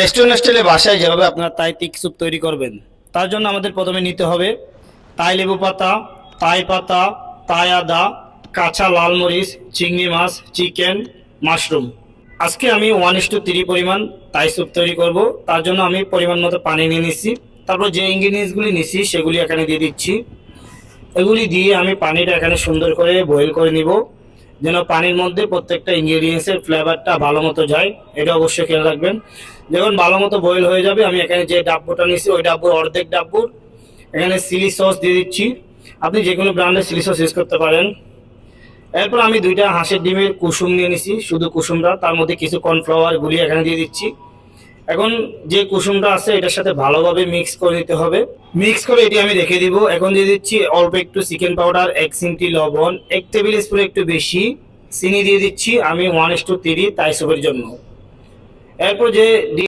Restaurant স্টাইলে বাসায় যেভাবে আপনারা তাই তিক স্যুপ তৈরি করবেন, তার জন্য আমাদের প্রথমে নিতে হবে তাই লেবু পাতা, তাই পাতা, তাই আদা, কাঁচা লাল মরিচ, চিংড়ি মাছ, চিকেন, মাশরুম। আজকে আমি 1:3 পরিমাণ তাই স্যুপ তৈরি করব। তার জন্য আমি পরিমাণ মতো পানি নিয়ে নিচ্ছি। তারপর যে ইনগ্রিডিয়েন্টসগুলি নিচ্ছি সেগুলি এখানে দিয়ে দিচ্ছি। এগুলি দিয়ে আমি পানিটা এখানে সুন্দর করে বয়েল করে নিব, যেন পানির মধ্যে প্রত্যেকটা ইনগ্রিডিয়েন্টসের ফ্লেভারটা ভালো মতো যায়। এটা অবশ্যই খেয়াল রাখবেন। যখন ভালো মতো বয়েল হয়ে যাবে, আমি এখানে যে ডাব্বুটা নিচ্ছি ওই ডাব্বুর অর্ধেক ডাব্বুর এখানে চিলি সস দিয়ে দিচ্ছি। আপনি যে কোনো ব্র্যান্ডের চিলি সস ইউজ করতে পারেন। এরপর আমি 2টা হাঁসের ডিমের কুসুম নিয়ে নিচ্ছি, শুধু কুসুমটা, তার মধ্যে কিছু কর্নফ্লাওয়ার গুলি এখানে দিয়ে দিচ্ছি। এখন যে কুসুমটা আছে এটার সাথে ভালোভাবে মিক্স করে দিতে হবে। মিক্স করে এটি আমি রেখে দিব। এখন দিয়ে দিচ্ছি অল্প একটু চিকেন পাউডার, 1 চিমটি লবণ, 1 টেবিল স্পুন একটু বেশি চিনি দিয়ে দিচ্ছি আমি 1:3 তাই স্যুপের জন্য। এরপর যে